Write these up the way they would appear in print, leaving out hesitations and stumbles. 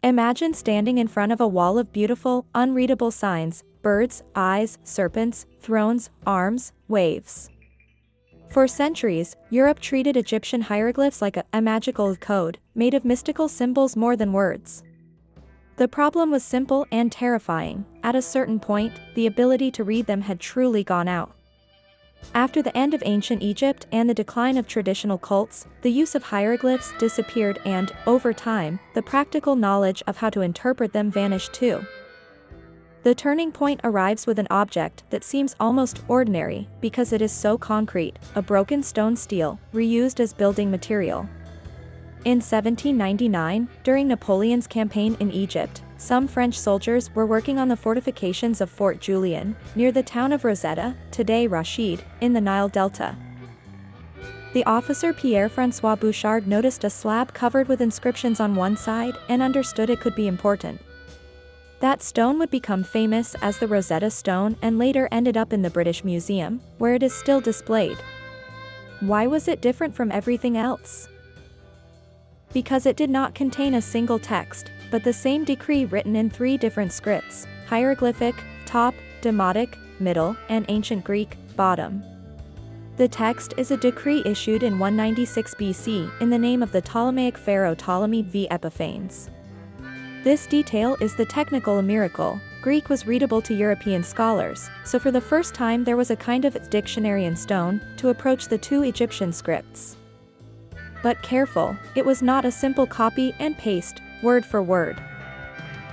Imagine standing in front of a wall of beautiful, unreadable signs: birds, eyes, serpents, thrones, arms, waves. For centuries, Europe treated Egyptian hieroglyphs like a magical code, made of mystical symbols more than words. The problem was simple and terrifying. At a certain point, the ability to read them had truly gone out. After the end of ancient Egypt and the decline of traditional cults, the use of hieroglyphs disappeared and, over time, the practical knowledge of how to interpret them vanished too. The turning point arrives with an object that seems almost ordinary because it is so concrete: a broken stone stele, reused as building material. In 1799, during Napoleon's campaign in Egypt, some French soldiers were working on the fortifications of Fort Julien, near the town of Rosetta, today Rashid, in the Nile Delta. The officer Pierre-François Bouchard noticed a slab covered with inscriptions on one side and understood it could be important. That stone would become famous as the Rosetta Stone and later ended up in the British Museum, where it is still displayed. Why was it different from everything else? Because it did not contain a single text, but the same decree written in 3 different scripts: hieroglyphic, top, demotic, middle, and ancient Greek, bottom. The text is a decree issued in 196 BC in the name of the Ptolemaic pharaoh Ptolemy V Epiphanes. This detail is the technical miracle. Greek was readable to European scholars, so for the first time there was a kind of dictionary in stone to approach the 2 Egyptian scripts. But careful, it was not a simple copy and paste, word for word.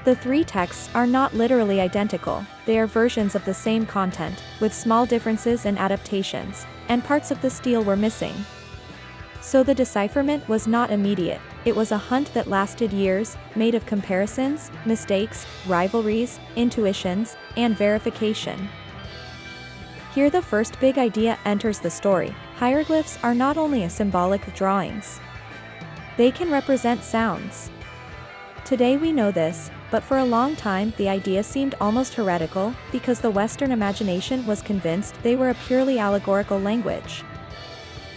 The 3 texts are not literally identical, they are versions of the same content, with small differences and adaptations, and parts of the stele were missing. So the decipherment was not immediate, it was a hunt that lasted years, made of comparisons, mistakes, rivalries, intuitions, and verification. Here the first big idea enters the story: hieroglyphs are not only a symbolic drawings. They can represent sounds. Today we know this, but for a long time the idea seemed almost heretical, because the Western imagination was convinced they were a purely allegorical language.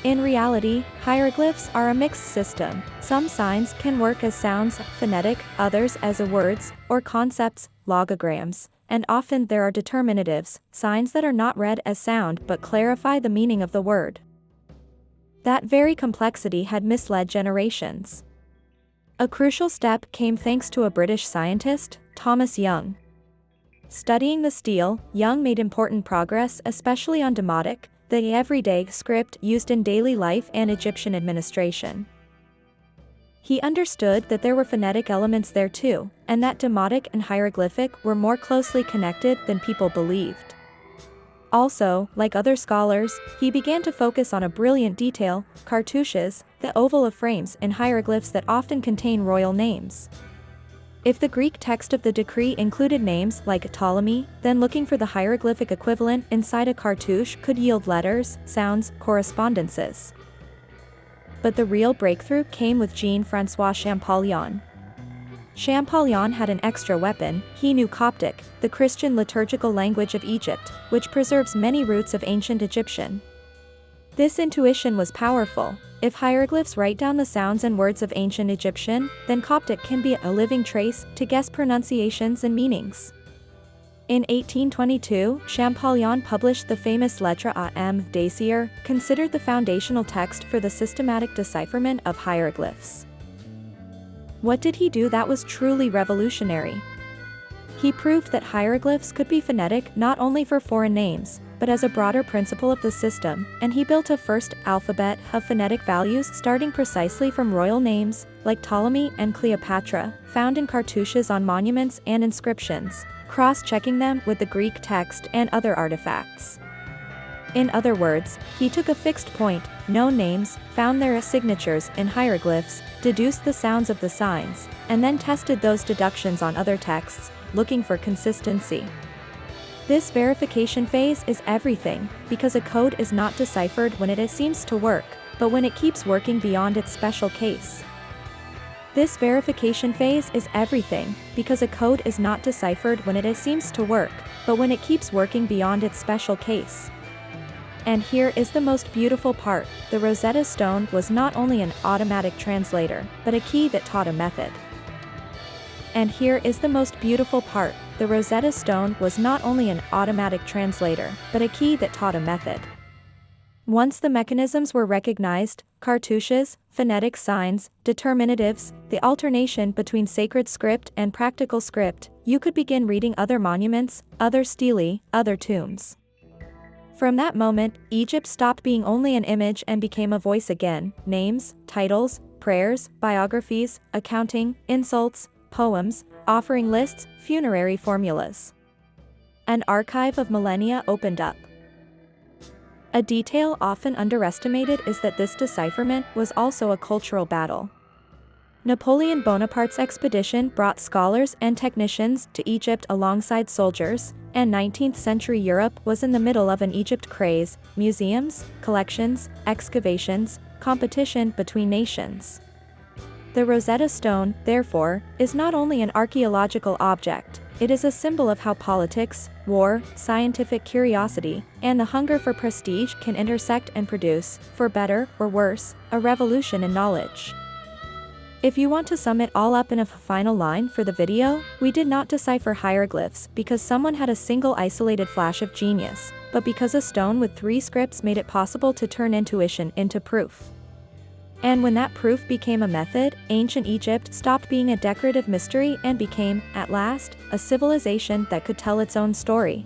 In reality, hieroglyphs are a mixed system. Some signs can work as sounds, phonetic, others as words, or concepts, logograms, and often there are determinatives, signs that are not read as sound but clarify the meaning of the word. That very complexity had misled generations. A crucial step came thanks to a British scientist, Thomas Young. Studying the stele, Young made important progress, especially on demotic, the everyday script used in daily life and Egyptian administration. He understood that there were phonetic elements there too, and that demotic and hieroglyphic were more closely connected than people believed. Also, like other scholars, he began to focus on a brilliant detail: cartouches, the oval of frames in hieroglyphs that often contain royal names. If the Greek text of the decree included names like Ptolemy, then looking for the hieroglyphic equivalent inside a cartouche could yield letters, sounds, correspondences. But the real breakthrough came with Jean-François Champollion. Champollion had an extra weapon: he knew Coptic, the Christian liturgical language of Egypt, which preserves many roots of ancient Egyptian. This intuition was powerful. If hieroglyphs write down the sounds and words of ancient Egyptian, then Coptic can be a living trace to guess pronunciations and meanings. In 1822, Champollion published the famous Lettre am Dacier, considered the foundational text for the systematic decipherment of hieroglyphs. What did he do that was truly revolutionary? He proved that hieroglyphs could be phonetic not only for foreign names, but as a broader principle of the system, and he built a first alphabet of phonetic values starting precisely from royal names, like Ptolemy and Cleopatra, found in cartouches on monuments and inscriptions, cross-checking them with the Greek text and other artifacts. In other words, he took a fixed point, known names, found their signatures in hieroglyphs, deduced the sounds of the signs, and then tested those deductions on other texts, looking for consistency. This verification phase is everything, because a code is not deciphered when it seems to work, but when it keeps working beyond its special case. This verification phase is everything, because a code is not deciphered when it seems to work, but when it keeps working beyond its special case. And here is the most beautiful part: the Rosetta Stone was not only an automatic translator, but a key that taught a method. And here is the most beautiful part: the Rosetta Stone was not only an automatic translator, but a key that taught a method. Once the mechanisms were recognized, cartouches, phonetic signs, determinatives, the alternation between sacred script and practical script, you could begin reading other monuments, other stelae, other tombs. From that moment, Egypt stopped being only an image and became a voice again: names, titles, prayers, biographies, accounting, insults, poems, offering lists, funerary formulas. An archive of millennia opened up. A detail often underestimated is that this decipherment was also a cultural battle. Napoleon Bonaparte's expedition brought scholars and technicians to Egypt alongside soldiers, and 19th century Europe was in the middle of an Egypt craze: museums, collections, excavations, competition between nations. The Rosetta Stone, therefore, is not only an archaeological object, it is a symbol of how politics, war, scientific curiosity, and the hunger for prestige can intersect and produce, for better or worse, a revolution in knowledge. If you want to sum it all up in a final line for the video, we did not decipher hieroglyphs because someone had a single isolated flash of genius, but because a stone with 3 scripts made it possible to turn intuition into proof. And when that proof became a method, ancient Egypt stopped being a decorative mystery and became, at last, a civilization that could tell its own story.